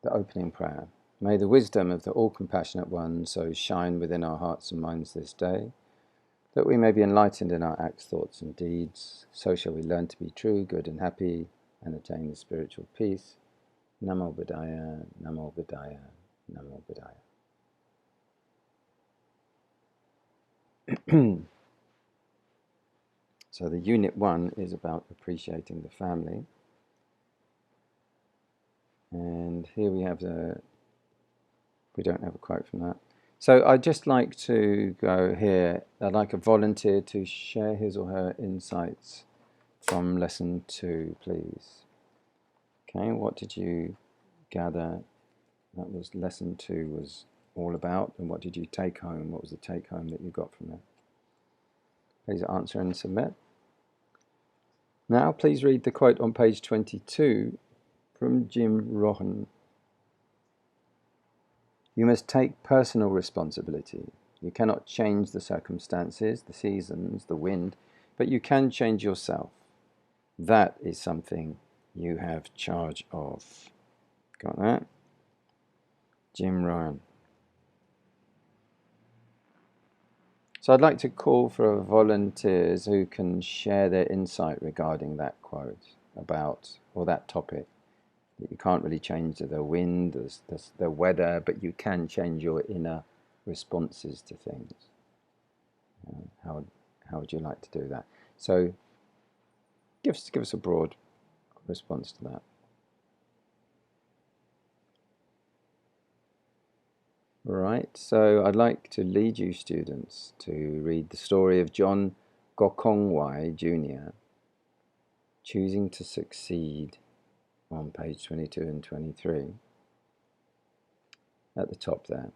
The opening prayer. May the wisdom of the all-compassionate one so shine within our hearts and minds this day, that we may be enlightened in our acts, thoughts, and deeds. So shall we learn to be true, good, and happy, and attain the spiritual peace. Namo Buddhaya, Namo Buddhaya, Namo Buddhaya. So the unit 1 is about appreciating the family. And here we have we don't have a quote from that. So I'd just like to go here. I'd like a volunteer to share his or her insights from lesson 2, please. Okay, what did you gather that was lesson 2 was all about, and what did you take home? What was the take home that you got from it? Please answer and submit. Now please read the quote on page 22 from Jim Rohn. You must take personal responsibility. You cannot change the circumstances, the seasons, the wind, but you can change yourself. That is something you have charge of. Got that? Jim Rohn. So I'd like to call for volunteers who can share their insight regarding that quote about, or that topic. You can't really change the wind, the weather, but you can change your inner responses to things. How would you like to do that? So give us a broad response to that. Right, so I'd like to lead you students to read the story of John Gokongwai Jr. choosing to succeed on page 22 and 23 at the top there.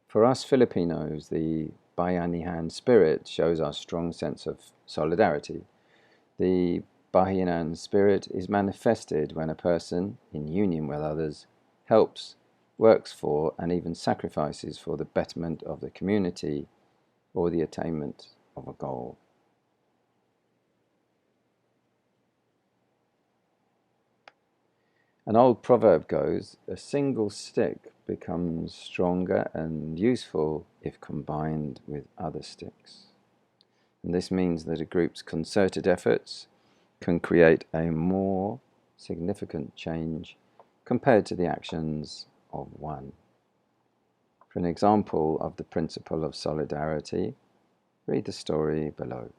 For us Filipinos, the Bayanihan spirit shows our strong sense of solidarity. The Bayanihan spirit is manifested when a person, in union with others, helps, works for, and even sacrifices for the betterment of the community or the attainment of a goal. An old proverb goes, a single stick becomes stronger and useful if combined with other sticks. And this means that a group's concerted efforts can create a more significant change compared to the actions of one. For an example of the principle of solidarity, read the story below.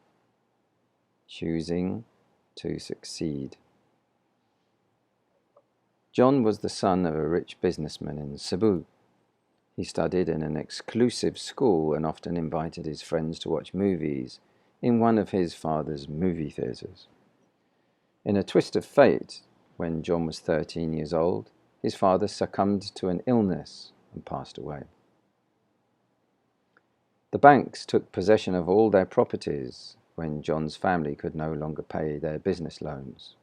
Choosing to succeed. John was the son of a rich businessman in Cebu. He studied in an exclusive school and often invited his friends to watch movies in one of his father's movie theatres. In a twist of fate, when John was 13 years old, his father succumbed to an illness and passed away. The banks took possession of all their properties when John's family could no longer pay their business loans.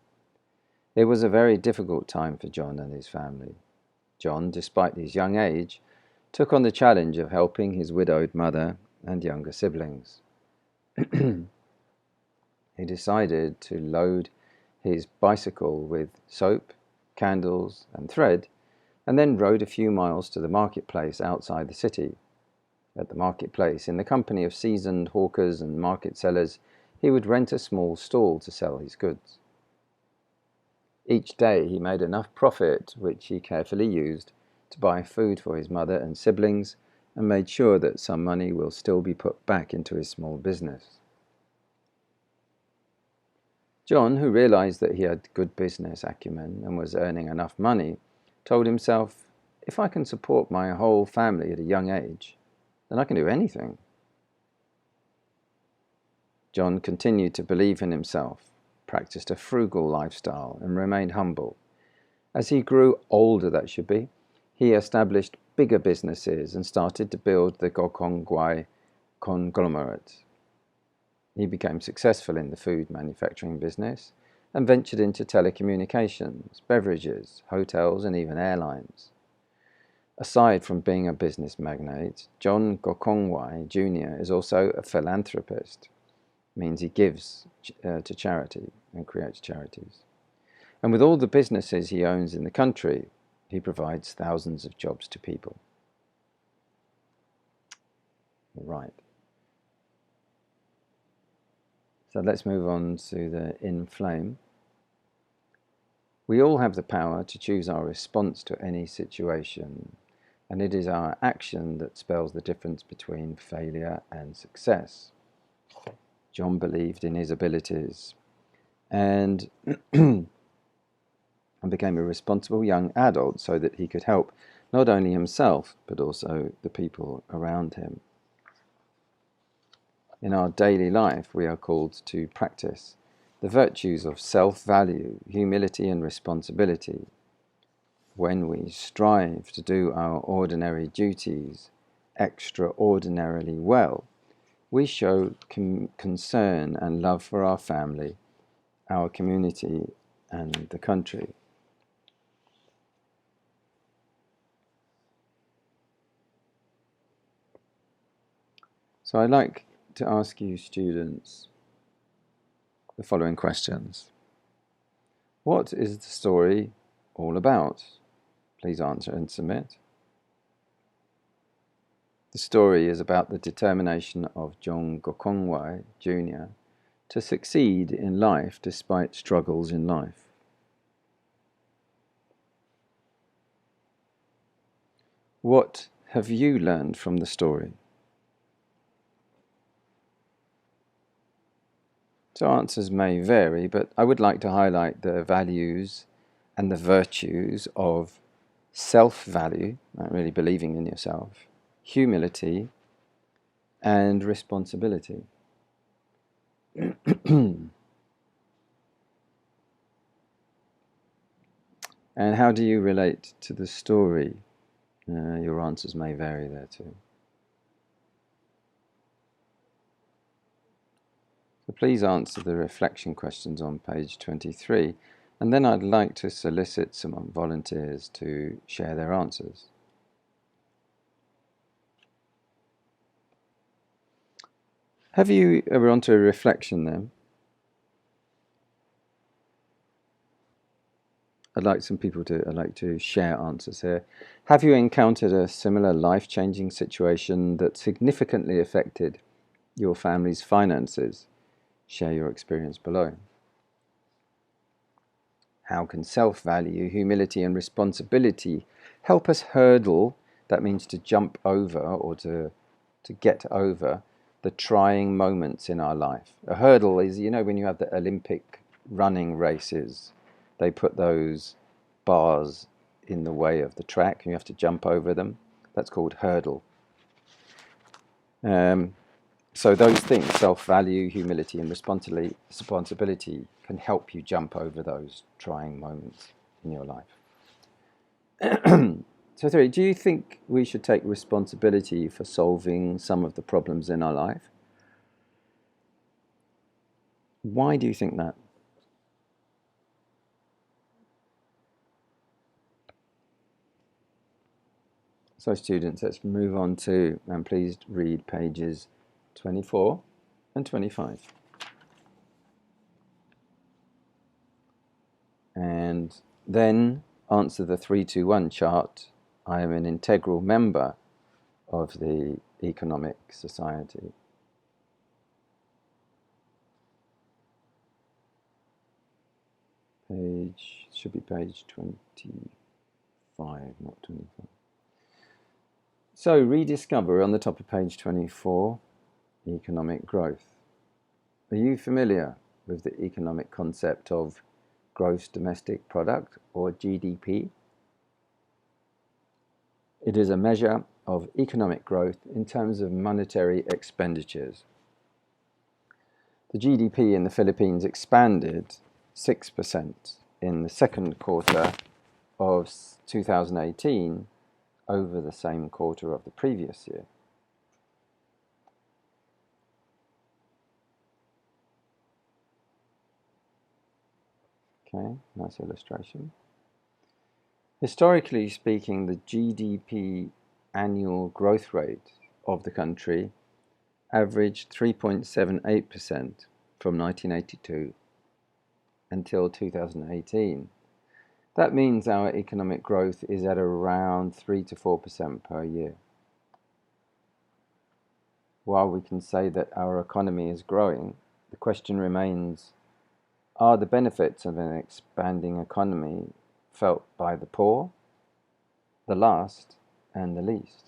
It was a very difficult time for John and his family. John, despite his young age, took on the challenge of helping his widowed mother and younger siblings. He decided to load his bicycle with soap, candles, and thread, and then rode a few miles to the marketplace outside the city. At the marketplace, in the company of seasoned hawkers and market sellers, he would rent a small stall to sell his goods. Each day he made enough profit, which he carefully used to buy food for his mother and siblings, and made sure that some money will still be put back into his small business. John, who realized that he had good business acumen and was earning enough money, told himself, if I can support my whole family at a young age, then I can do anything. John continued to believe in himself, practiced a frugal lifestyle, and remained humble. As he grew older, that should be, he established bigger businesses and started to build the Gokongwai conglomerate. He became successful in the food manufacturing business and ventured into telecommunications, beverages, hotels, and even airlines. Aside from being a business magnate, John Gokongwai Jr. is also a philanthropist. It means he gives to charity and creates charities. And with all the businesses he owns in the country, He provides thousands of jobs to people. Right. So let's move on to the in flame. We all have the power to choose our response to any situation, and it is our action that spells the difference between failure and success. John believed in his abilities and became a responsible young adult so that he could help not only himself but also the people around him. In our daily life, we are called to practice the virtues of self-value, humility and responsibility. When we strive to do our ordinary duties extraordinarily well, we show concern and love for our family, our community and the country. So I'd like to ask you students the following questions. What is the story all about? Please answer and submit. The story is about the determination of John Gokongwei Jr. to succeed in life despite struggles in life. What have you learned from the story? So answers may vary, but I would like to highlight the values and the virtues of self-value, really believing in yourself, humility, and responsibility. And how do you relate to the story? Your answers may vary there too. So please answer the reflection questions on page 23, and then I'd like to solicit some volunteers to share their answers. We're on to a reflection then. I'd like to share answers here. Have you encountered a similar life-changing situation that significantly affected your family's finances? Share your experience below. How can self-value, humility and responsibility help us hurdle, that means to jump over or to get over, the trying moments in our life? A hurdle is, when you have the Olympic running races, they put those bars in the way of the track and you have to jump over them. That's called hurdle. So those things, self-value, humility and responsibility, can help you jump over those trying moments in your life. So 3, do you think we should take responsibility for solving some of the problems in our life? Why do you think that? So students, let's move on to, and please read pages 24 and 25. And then answer the 3-2-1 chart. I am an integral member of the economic society. Should be page 25, not 25. So rediscover on the top of page 24, economic growth. Are you familiar with the economic concept of gross domestic product, or GDP? It is a measure of economic growth in terms of monetary expenditures. The GDP in the Philippines expanded 6% in the second quarter of 2018 over the same quarter of the previous year. Okay, nice illustration. Historically speaking, the GDP annual growth rate of the country averaged 3.78% from 1982 until 2018. That means our economic growth is at around 3 to 4% per year. While we can say that our economy is growing, the question remains, are the benefits of an expanding economy felt by the poor, the last, and the least?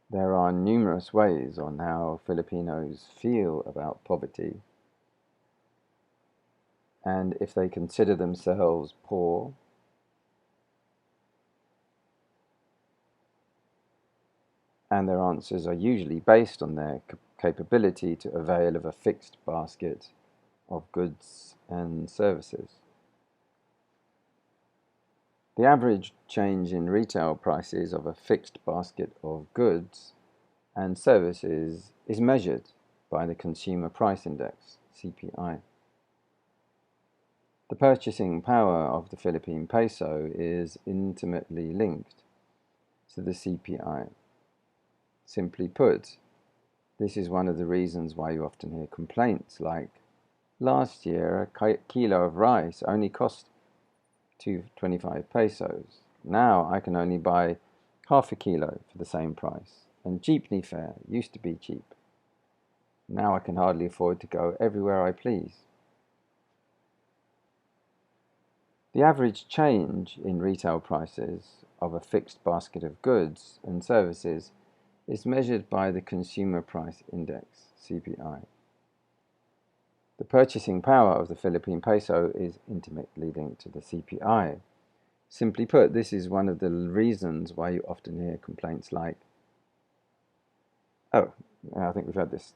There are numerous ways on how Filipinos feel about poverty, and if they consider themselves poor, and their answers are usually based on their capability to avail of a fixed basket of goods and services. The average change in retail prices of a fixed basket of goods and services is measured by the Consumer Price Index, CPI. The purchasing power of the Philippine peso is intimately linked to the CPI. Simply put, this is one of the reasons why you often hear complaints like, last year a kilo of rice only cost 225 pesos. Now I can only buy half a kilo for the same price. And jeepney fare used to be cheap. Now I can hardly afford to go everywhere I please. The average change in retail prices of a fixed basket of goods and services is measured by the Consumer Price Index, CPI. The purchasing power of the Philippine peso is intimately linked to the CPI. Simply put, this is one of the reasons why you often hear complaints like, oh, I think we've had this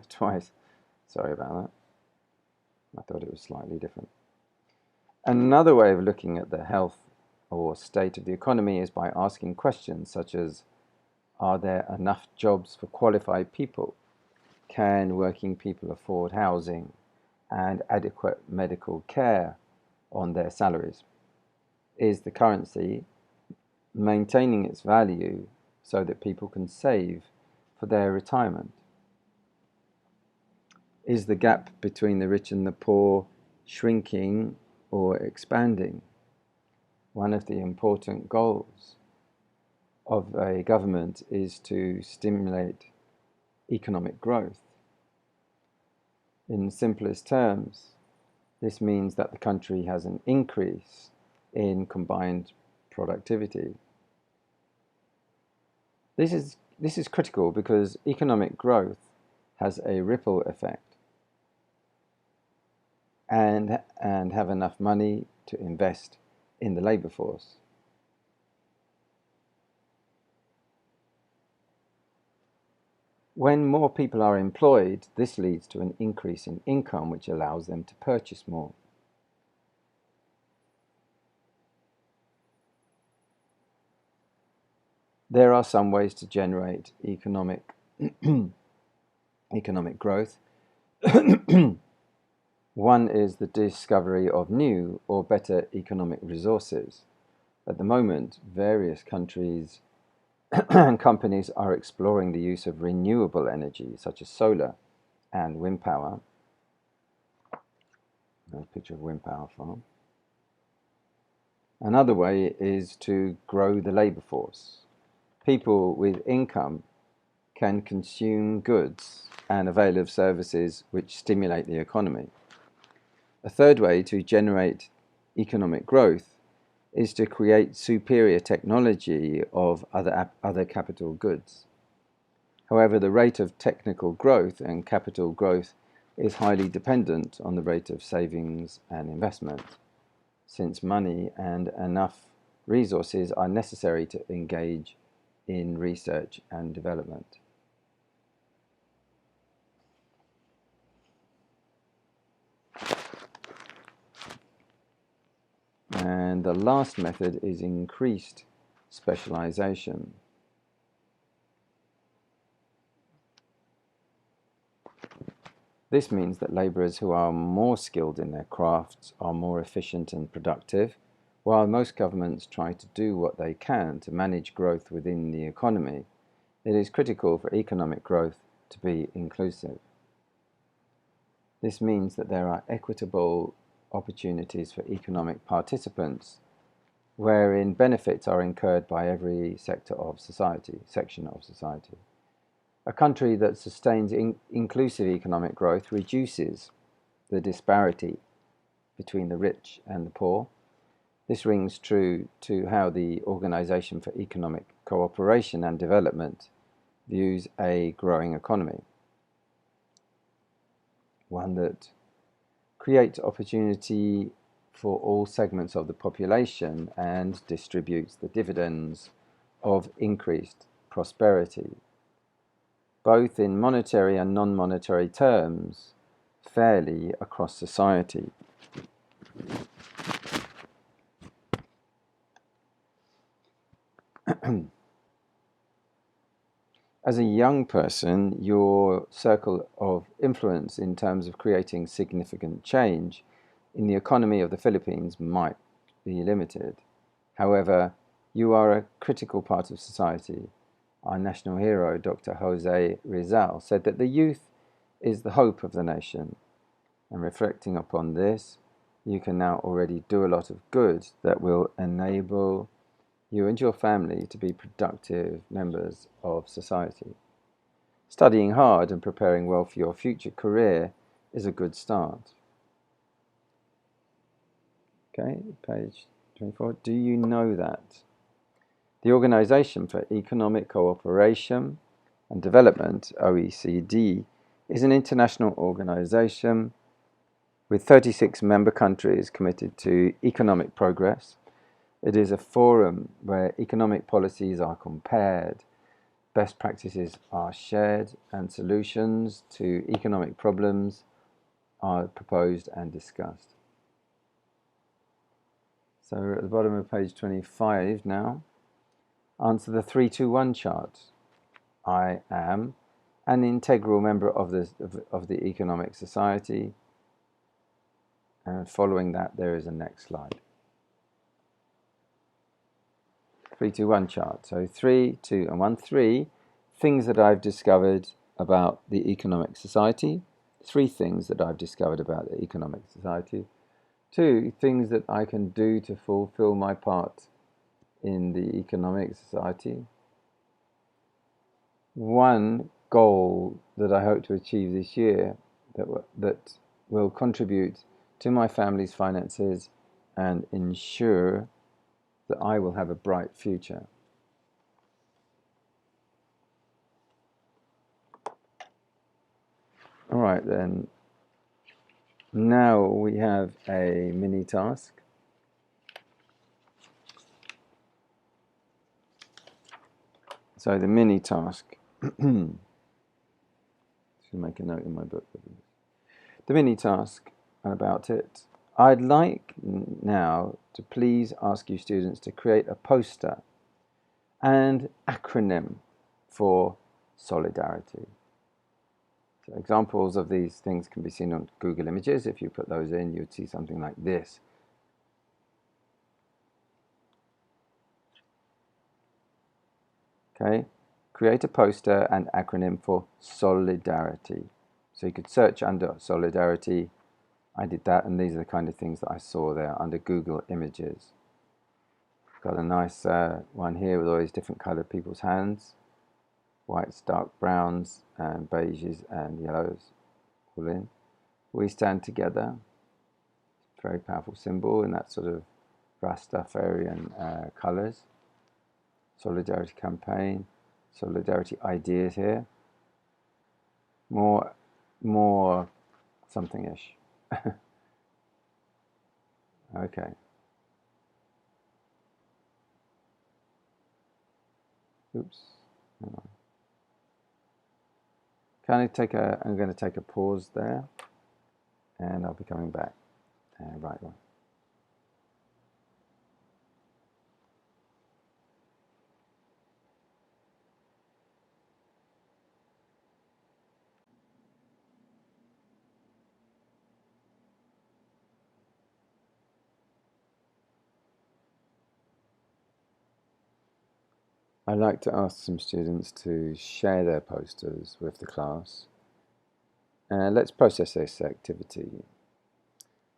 twice. Sorry about that. I thought it was slightly different. Another way of looking at the health or state of the economy is by asking questions such as, are there enough jobs for qualified people? Can working people afford housing and adequate medical care on their salaries? Is the currency maintaining its value so that people can save for their retirement? Is the gap between the rich and the poor shrinking or expanding? One of the important goals of a government is to stimulate economic growth. In simplest terms, this means that the country has an increase in combined productivity. This is critical because economic growth has a ripple effect and have enough money to invest in the labor force. When more people are employed, this leads to an increase in income, which allows them to purchase more. There are some ways to generate economic growth. One is the discovery of new or better economic resources. At the moment, various countries and companies are exploring the use of renewable energy, such as solar and wind power. There's a picture of a wind power farm. Another way is to grow the labor force. People with income can consume goods and avail of services which stimulate the economy. A third way to generate economic growth is to create superior technology of other capital goods. However, the rate of technical growth and capital growth is highly dependent on the rate of savings and investment, since money and enough resources are necessary to engage in research and development. And the last method is increased specialization. This means that laborers who are more skilled in their crafts are more efficient and productive, while most governments try to do what they can to manage growth within the economy. It is critical for economic growth to be inclusive. This means that there are equitable opportunities for economic participants, wherein benefits are incurred by every section of society. A country that sustains inclusive economic growth reduces the disparity between the rich and the poor. This rings true to how the Organization for Economic Cooperation and Development views a growing economy, one that creates opportunity for all segments of the population and distributes the dividends of increased prosperity, both in monetary and non-monetary terms, fairly across society. As a young person, your circle of influence in terms of creating significant change in the economy of the Philippines might be limited. However, you are a critical part of society. Our national hero, Dr. Jose Rizal, said that the youth is the hope of the nation. And reflecting upon this, you can now already do a lot of good that will enable you and your family to be productive members of society. Studying hard and preparing well for your future career is a good start. Okay, page 24. Do you know that the Organization for Economic Cooperation and Development, OECD, is an international organization with 36 member countries committed to economic progress? It is a forum where economic policies are compared, best practices are shared, and solutions to economic problems are proposed and discussed. So we're at the bottom of page 25 now. Answer the 3-2-1 chart. I am an integral member of the economic society. And following that, there is a next slide. 3-2-1 chart. So 3, 2, and 1. 3 things that I've discovered about the economic society. 3 things that I've discovered about the economic society. 2 things that I can do to fulfill my part in the economic society. 1 goal that I hope to achieve this year that will contribute to my family's finances and ensure that I will have a bright future. All right then, now we have a mini task. So the mini task, should make a note in my book. The mini task about it. I'd like now to please ask you students to create a poster and acronym for solidarity. So examples of these things can be seen on Google Images. If you put those in, you'd see something like this. Okay, create a poster and acronym for solidarity. So you could search under solidarity. I did that, and these are the kind of things that I saw there under Google Images. Got a nice one here with all these different coloured people's hands. Whites, dark browns, and beiges and yellows all in. We stand together. Very powerful symbol in that sort of Rastafarian colours. Solidarity campaign. Solidarity ideas here. More something-ish. Okay. Oops. Hang on. I'm going to take a pause there, and I'll be coming back. Right one. I'd like to ask some students to share their posters with the class. Let's process this activity.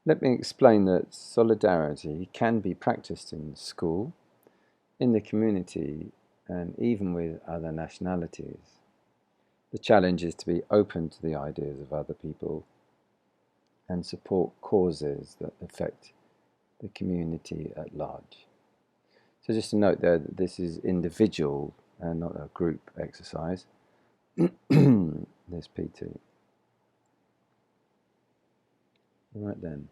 Let me explain that solidarity can be practiced in school, in the community, and even with other nationalities. The challenge is to be open to the ideas of other people and support causes that affect the community at large. So just to note there that this is individual and not a group exercise. This P2. Right then.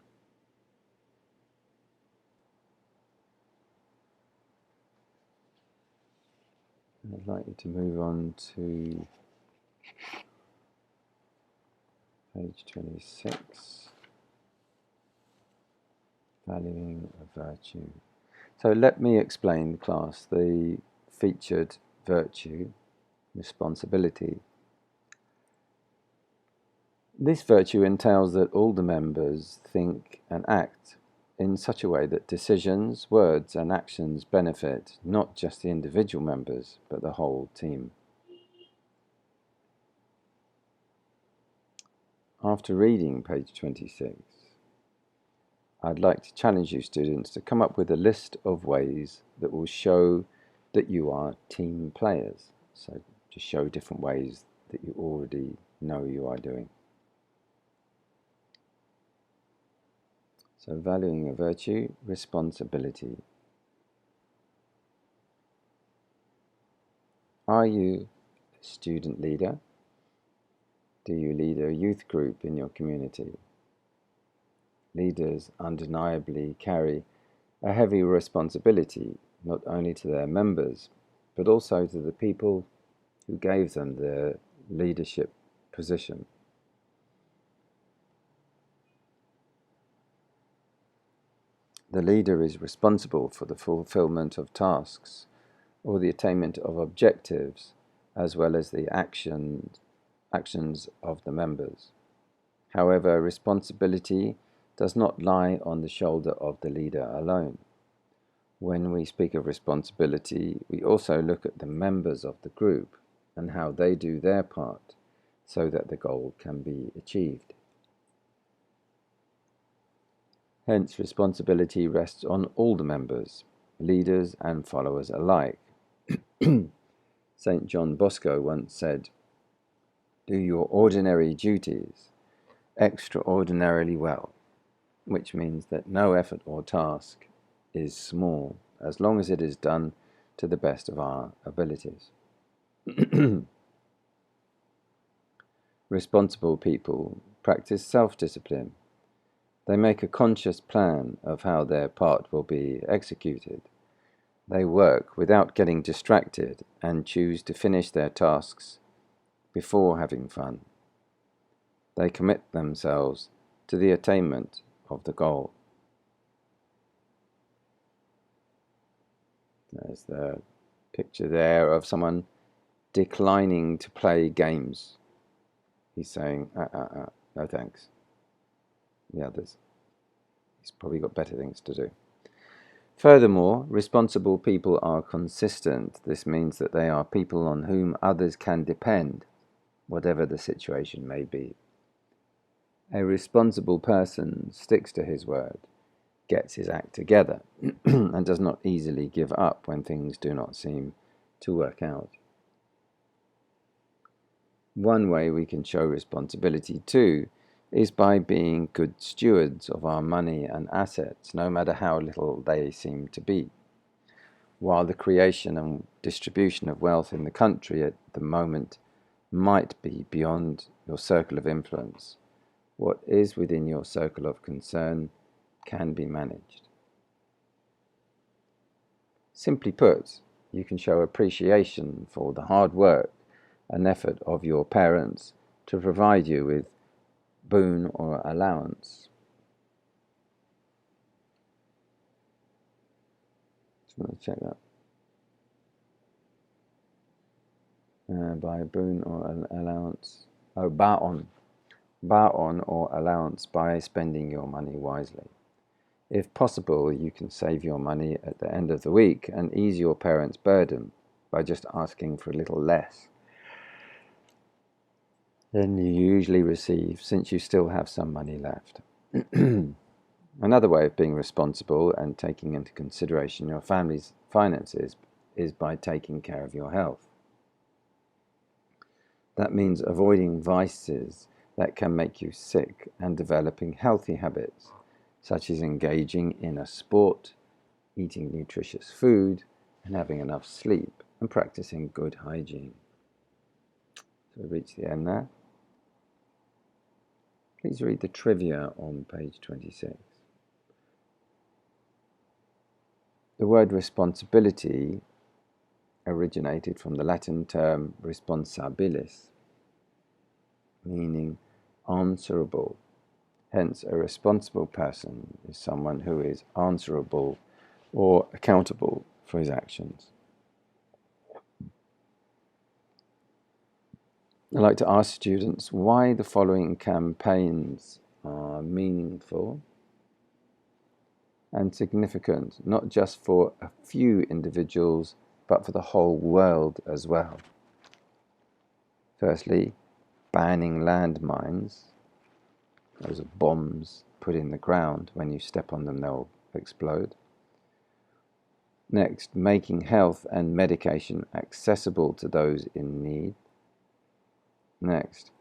I'd like you to move on to page 26. Valuing a virtue. So let me explain, class, the featured virtue, responsibility. This virtue entails that all the members think and act in such a way that decisions, words, and actions benefit not just the individual members, but the whole team. After reading page 26, I'd like to challenge you students to come up with a list of ways that will show that you are team players. So to show different ways that you already know you are doing. So valuing a virtue, responsibility. Are you a student leader? Do you lead a youth group in your community? Leaders undeniably carry a heavy responsibility, not only to their members, but also to the people who gave them their leadership position. The leader is responsible for the fulfillment of tasks or the attainment of objectives, as well as the actions of the members. However, responsibility does not lie on the shoulder of the leader alone. When we speak of responsibility, we also look at the members of the group and how they do their part so that the goal can be achieved. Hence, responsibility rests on all the members, leaders and followers alike. St. John Bosco once said, "Do your ordinary duties extraordinarily well," which means that no effort or task is small as long as it is done to the best of our abilities. Responsible people practice self-discipline. They make a conscious plan of how their part will be executed. They work without getting distracted and choose to finish their tasks before having fun. They commit themselves to the attainment of the goal. There's the picture there of someone declining to play games. He's saying, no thanks. The others. He's probably got better things to do. Furthermore, responsible people are consistent. This means that they are people on whom others can depend, whatever the situation may be. A responsible person sticks to his word, gets his act together, and does not easily give up when things do not seem to work out. One way we can show responsibility too is by being good stewards of our money and assets, no matter how little they seem to be. While the creation and distribution of wealth in the country at the moment might be beyond your circle of influence, what is within your circle of concern can be managed. Simply put, you can show appreciation for the hard work and effort of your parents to provide you with boon or allowance. Just want to check that. By boon or allowance. Oh, ba'on. Ba'on or allowance by spending your money wisely. If possible, you can save your money at the end of the week and ease your parents' burden by just asking for a little less than you usually receive, since you still have some money left. Another way of being responsible and taking into consideration your family's finances is by taking care of your health. That means avoiding vices that can make you sick and developing healthy habits, such as engaging in a sport, eating nutritious food, and having enough sleep, and practicing good hygiene. So we reach the end there. Please read the trivia on page 26. The word responsibility originated from the Latin term responsabilis, meaning answerable. Hence, a responsible person is someone who is answerable or accountable for his actions. I'd like to ask students why the following campaigns are meaningful and significant, not just for a few individuals, but for the whole world as well. Firstly, banning landmines. Those are bombs put in the ground. When you step on them, they'll explode. Next, making health and medication accessible to those in need. Next,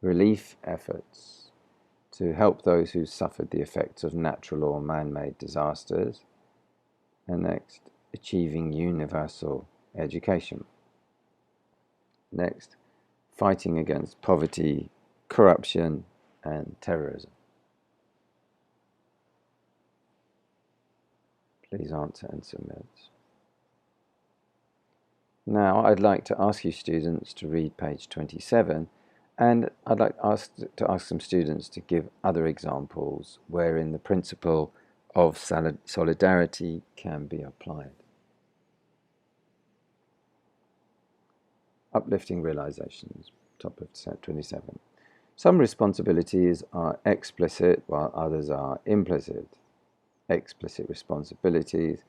relief efforts to help those who suffered the effects of natural or man-made disasters. And next, achieving universal education. Next, fighting against poverty, corruption, and terrorism. Please answer and submit. Now, I'd like to ask you students to read page 27, and I'd like to ask some students to give other examples wherein the principle of solidarity can be applied. Uplifting realizations, top of set 27. Some responsibilities are explicit while others are implicit. Explicit responsibilities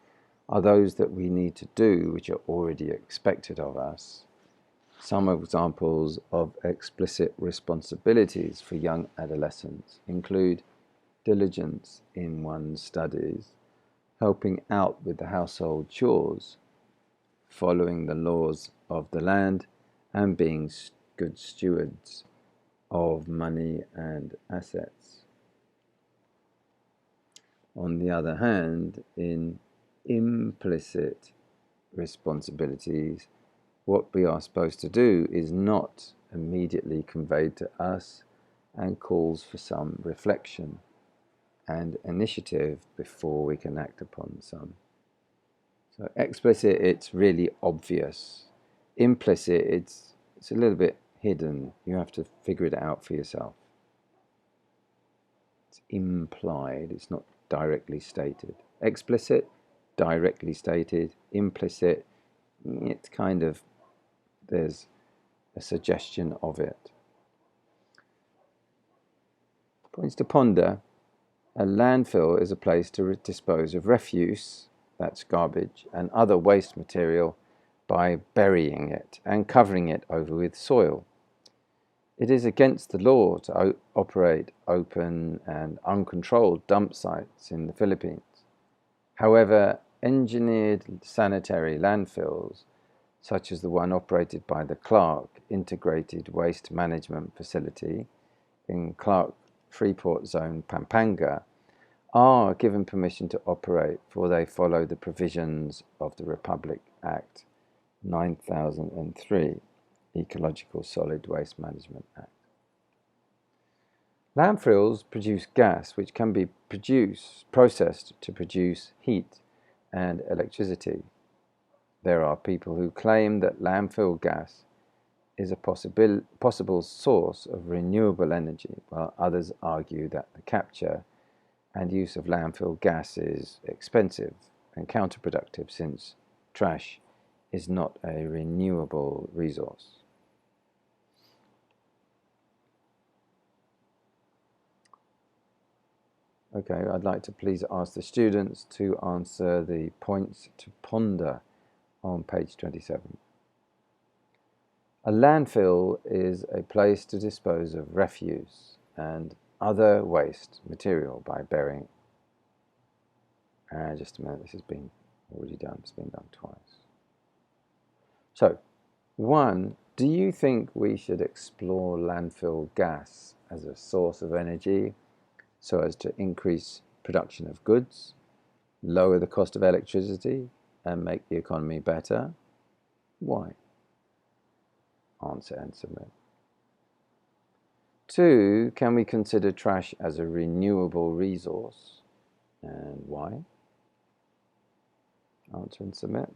are those that we need to do which are already expected of us. Some examples of explicit responsibilities for young adolescents include diligence in one's studies, helping out with the household chores, following the laws of the land, and being good stewards of money and assets. On the other hand, in implicit responsibilities, what we are supposed to do is not immediately conveyed to us and calls for some reflection and initiative before we can act upon some. So explicit, it's really obvious. Implicit, it's a little bit hidden. You have to figure it out for yourself. It's implied, it's not directly stated. Explicit, directly stated. Implicit, it's kind of, there's a suggestion of it. Points to ponder. A landfill is a place to dispose of refuse, that's garbage, and other waste material by burying it and covering it over with soil. It is against the law to operate open and uncontrolled dump sites in the Philippines. However, engineered sanitary landfills, such as the one operated by the Clark Integrated Waste Management Facility in Clark Freeport Zone, Pampanga, are given permission to operate, for they follow the provisions of the Republic Act 9003, Ecological Solid Waste Management Act. Landfills produce gas which can be processed to produce heat and electricity. There are people who claim that landfill gas is a possible source of renewable energy, while others argue that the capture and use of landfill gas is expensive and counterproductive, since trash is not a renewable resource. Okay, I'd like to please ask the students to answer the points to ponder on page 27. A landfill is a place to dispose of refuse and other waste material by burying Just a minute, this has been already done. It's been done twice. So, 1, do you think we should explore landfill gas as a source of energy so as to increase production of goods, lower the cost of electricity, and make the economy better? Why? Answer and submit. 2, can we consider trash as a renewable resource, and why? Answer and submit.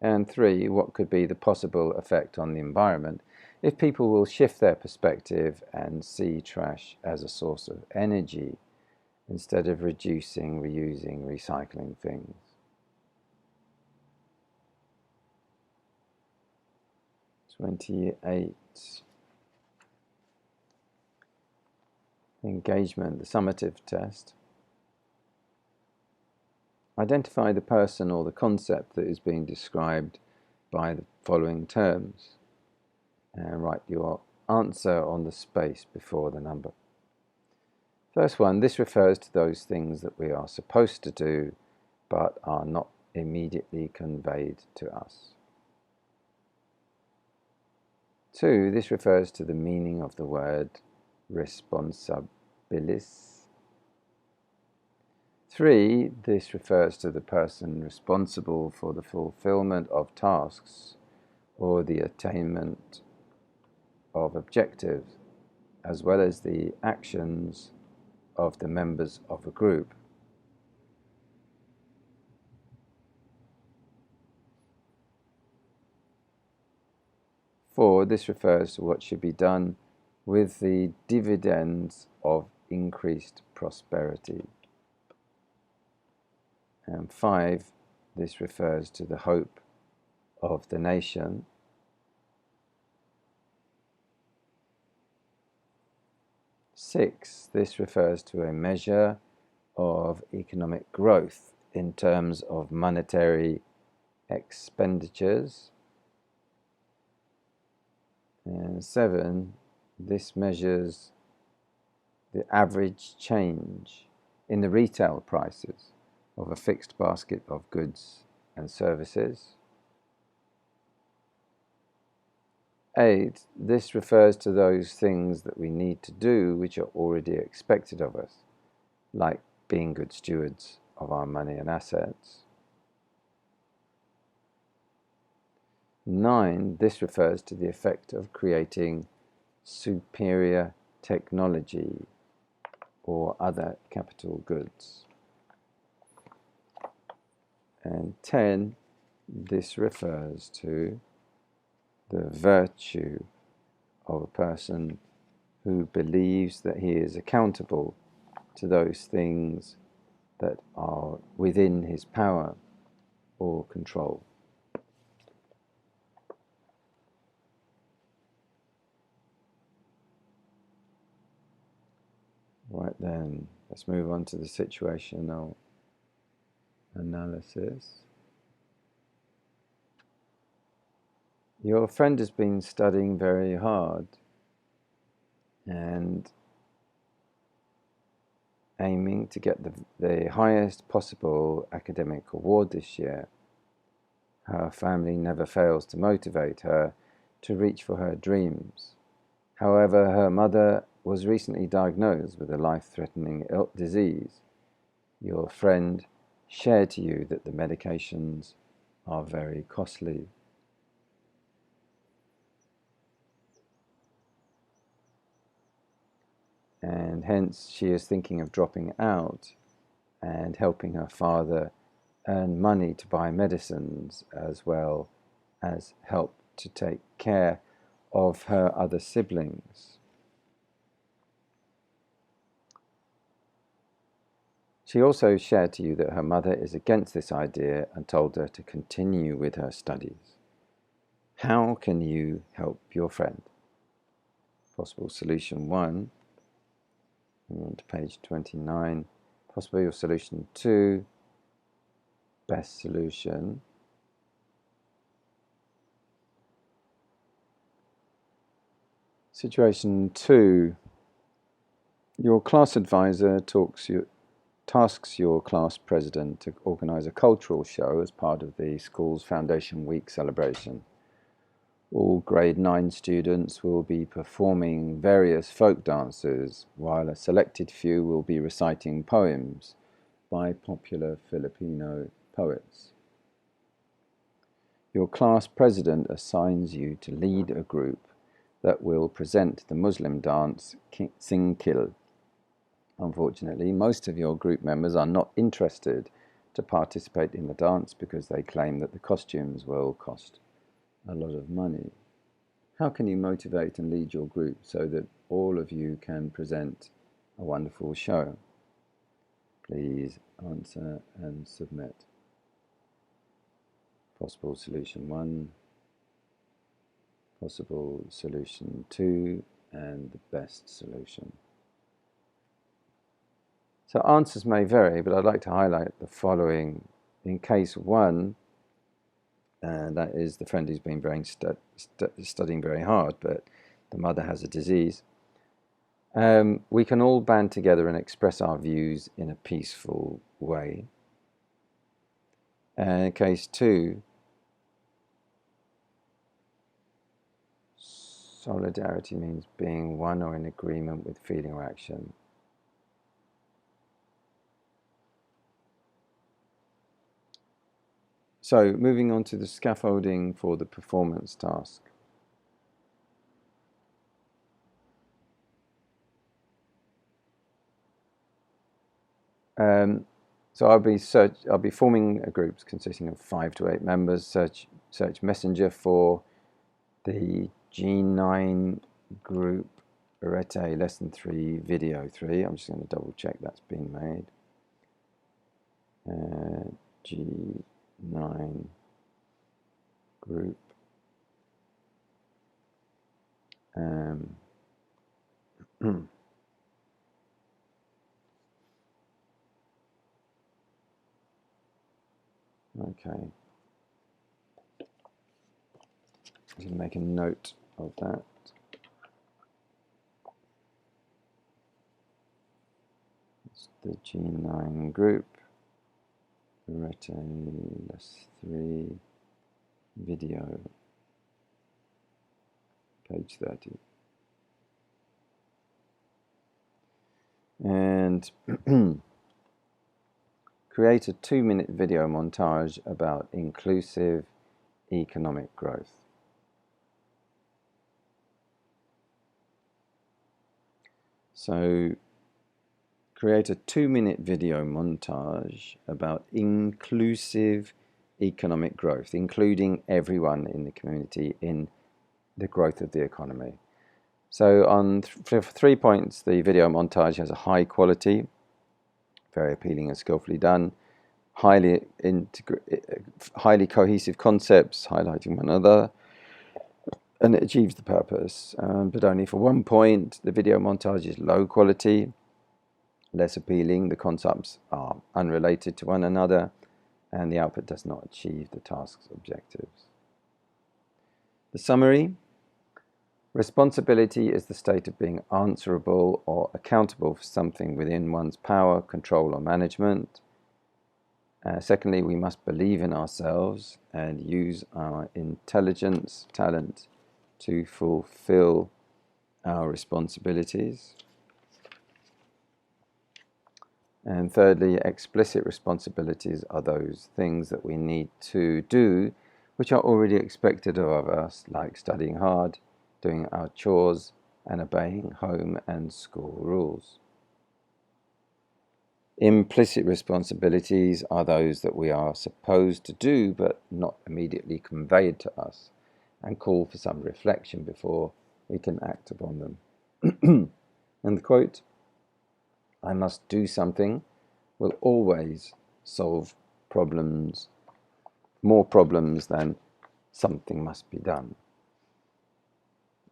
And 3, what could be the possible effect on the environment if people will shift their perspective and see trash as a source of energy instead of reducing, reusing, recycling things? (28) Engagement, the summative test. Identify the person or the concept that is being described by the following terms and write your answer on the space before the number. First one, this refers to those things that we are supposed to do but are not immediately conveyed to us. 2, this refers to the meaning of the word responsibilis. 3, this refers to the person responsible for the fulfillment of tasks or the attainment of objectives, as well as the actions of the members of a group. 4, this refers to what should be done with the dividends of increased prosperity. And 5, this refers to the hope of the nation. 6, this refers to a measure of economic growth in terms of monetary expenditures. And 7, this measures the average change in the retail prices of a fixed basket of goods and services. 8, this refers to those things that we need to do which are already expected of us, like being good stewards of our money and assets. 9, this refers to the effect of creating superior technology or other capital goods. And 10, this refers to the virtue of a person who believes that he is accountable to those things that are within his power or control. Right then, let's move on to the situational analysis. Your friend has been studying very hard and aiming to get the highest possible academic award this year. Her family never fails to motivate her to reach for her dreams. However, her mother was recently diagnosed with a life-threatening disease. Your friend shared to you that the medications are very costly. And hence she is thinking of dropping out and helping her father earn money to buy medicines, as well as help to take care of her other siblings. She also shared to you that her mother is against this idea and told her to continue with her studies. How can you help your friend? Possible solution 1, on to page 29. Possible solution 2, best solution. Situation 2, your class advisor talks you tasks your class president to organise a cultural show as part of the school's Foundation Week celebration. All grade 9 students will be performing various folk dances, while a selected few will be reciting poems by popular Filipino poets. Your class president assigns you to lead a group that will present the Muslim dance Singkil. Unfortunately, most of your group members are not interested to participate in the dance because they claim that the costumes will cost a lot of money. How can you motivate and lead your group so that all of you can present a wonderful show? Please answer and submit. Possible solution 1, possible solution 2, and the best solution. So answers may vary, but I'd like to highlight the following. In case 1, that is the friend who's been studying very hard, but the mother has a disease. We can all band together and express our views in a peaceful way. And in case 2, solidarity means being one or in agreement with feeling or action. So, moving on to the scaffolding for the performance task. So I'll be forming a group consisting of 5 to 8 members. Search Messenger for the G9 group Arete Lesson 3 Video 3. I'm just going to double check that's been made. G9 group. Okay. I'm going to make a note of that. It's the G9 group. Arete Les3 video, page 30. And create a 2-minute video montage about inclusive economic growth. So create a 2-minute video montage about inclusive economic growth, including everyone in the community in the growth of the economy. So on 3 points, the video montage has a high quality, very appealing and skillfully done, highly cohesive concepts highlighting one another, and it achieves the purpose. But only for 1 point, the video montage is low quality, less appealing, the concepts are unrelated to one another, and the output does not achieve the task's objectives. The summary: responsibility is the state of being answerable or accountable for something within one's power, control, or management. Secondly, we must believe in ourselves and use our intelligence, talent to fulfill our responsibilities. And thirdly, explicit responsibilities are those things that we need to do which are already expected of us, like studying hard, doing our chores, and obeying home and school rules. Implicit responsibilities are those that we are supposed to do but not immediately conveyed to us, and call for some reflection before we can act upon them. And the quote, "I must do something," will always solve problems, more problems than "something must be done,"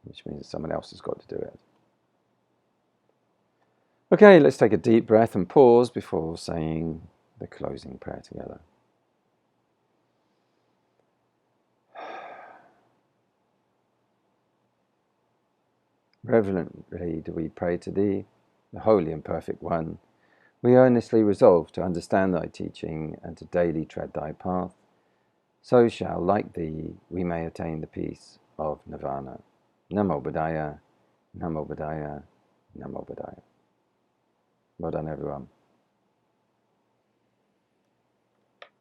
which means that someone else has got to do it. Okay, let's take a deep breath and pause before saying the closing prayer together. Reverently do we pray to Thee, the Holy and Perfect One, We earnestly resolve to understand thy teaching and to daily tread thy path. So shall, like thee, we may attain the peace of Nirvana. Namo Buddhaya, Namo Buddhaya, Namo Buddhaya. Well done, everyone.